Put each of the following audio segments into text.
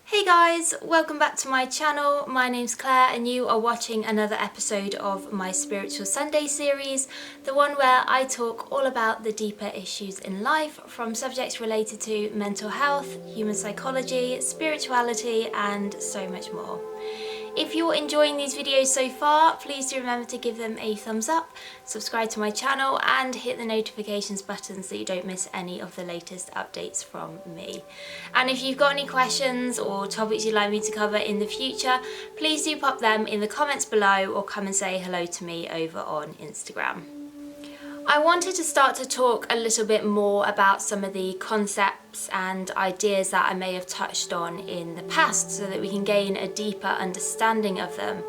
Hey guys, welcome back to my channel. My name's Claire and you are watching another episode of my Spiritual Sunday series, the one where I talk all about the deeper issues in life, from subjects related to mental health, human psychology, spirituality and so much more. If you're enjoying these videos so far, please do remember to give them a thumbs up, subscribe to my channel and hit the notifications button so you don't miss any of the latest updates from me. And if you've got any questions or topics you'd like me to cover in the future, please do pop them in the comments below or come and say hello to me over on Instagram. I wanted to start to talk a little bit more about some of the concepts and ideas that I may have touched on in the past so that we can gain a deeper understanding of them.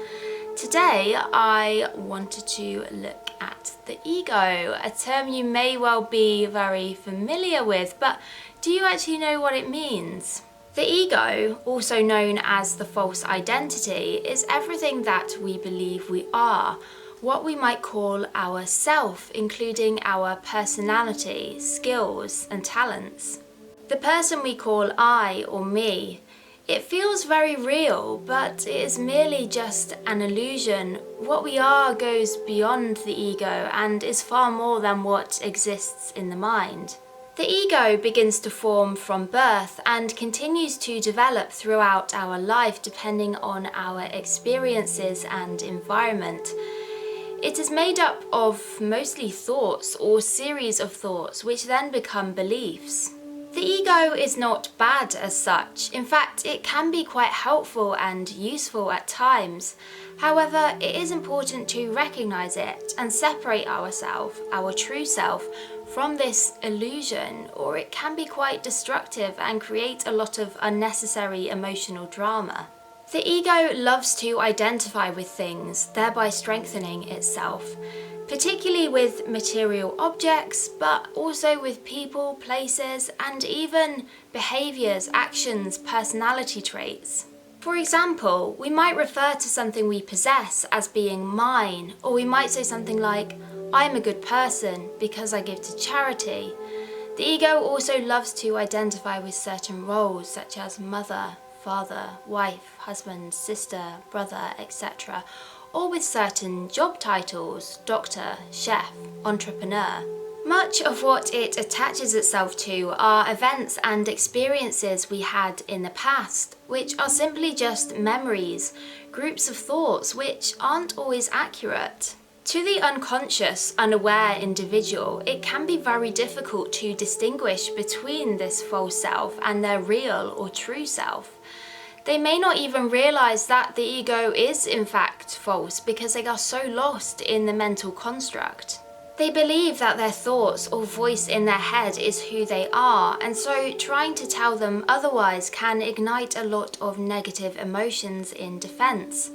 Today I wanted to look at the ego, a term you may well be very familiar with, but do you actually know what it means? The ego, also known as the false identity, is everything that we believe we are. What we might call our self, including our personality, skills and talents. The person we call I or me, it feels very real, but it is merely just an illusion. What we are goes beyond the ego and is far more than what exists in the mind. The ego begins to form from birth and continues to develop throughout our life depending on our experiences and environment. It is made up of mostly thoughts or series of thoughts which then become beliefs. The ego is not bad as such. In fact, it can be quite helpful and useful at times. However, it is important to recognize it and separate ourselves, our true self, from this illusion, or it can be quite destructive and create a lot of unnecessary emotional drama. The ego loves to identify with things, thereby strengthening itself, particularly with material objects, but also with people, places, and even behaviors, actions, personality traits. For example, we might refer to something we possess as being mine, or we might say something like, I'm a good person because I give to charity. The ego also loves to identify with certain roles, such as mother, father, wife, husband, sister, brother, etc., or with certain job titles, doctor, chef, entrepreneur. Much of what it attaches itself to are events and experiences we had in the past, which are simply just memories, groups of thoughts which aren't always accurate. To the unconscious, unaware individual, it can be very difficult to distinguish between this false self and their real or true self. They may not even realize that the ego is in fact false because they are so lost in the mental construct. They believe that their thoughts or voice in their head is who they are, and so trying to tell them otherwise can ignite a lot of negative emotions in defense.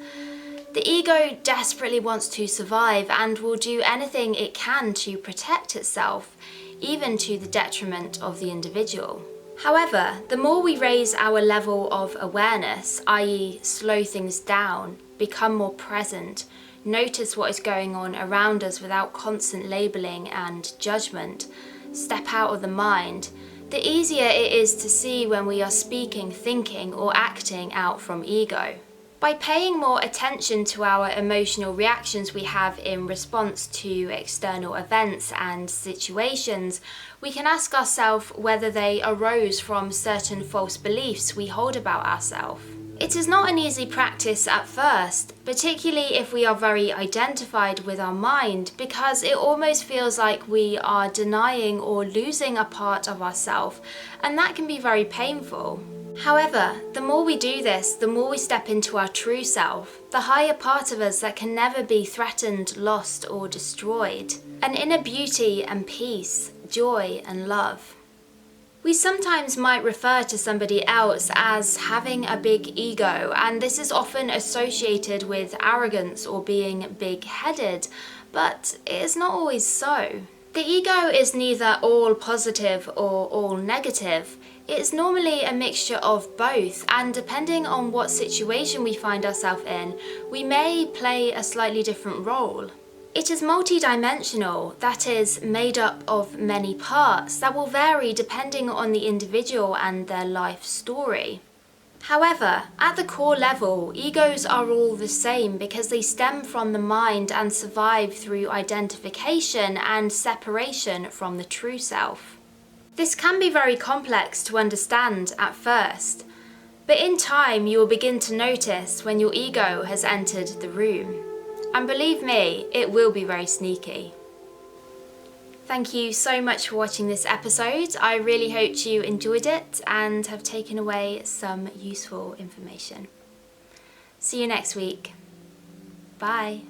The ego desperately wants to survive and will do anything it can to protect itself, even to the detriment of the individual. However, the more we raise our level of awareness, i.e. slow things down, become more present, notice what is going on around us without constant labeling and judgment, step out of the mind, the easier it is to see when we are speaking, thinking or acting out from ego. By paying more attention to our emotional reactions we have in response to external events and situations, we can ask ourselves whether they arose from certain false beliefs we hold about ourselves. It is not an easy practice at first, particularly if we are very identified with our mind, because it almost feels like we are denying or losing a part of ourselves, and that can be very painful. However, the more we do this, the more we step into our true self, the higher part of us that can never be threatened, lost or destroyed, an inner beauty and peace, joy and love. We sometimes might refer to somebody else as having a big ego, and this is often associated with arrogance or being big-headed, but it is not always so. The ego is neither all positive or all negative. It's normally a mixture of both, and depending on what situation we find ourselves in, we may play a slightly different role. It is multidimensional, that is, made up of many parts that will vary depending on the individual and their life story. However, at the core level, egos are all the same because they stem from the mind and survive through identification and separation from the true self. This can be very complex to understand at first, but in time you will begin to notice when your ego has entered the room. And believe me, it will be very sneaky. Thank you so much for watching this episode. I really hope you enjoyed it and have taken away some useful information. See you next week. Bye.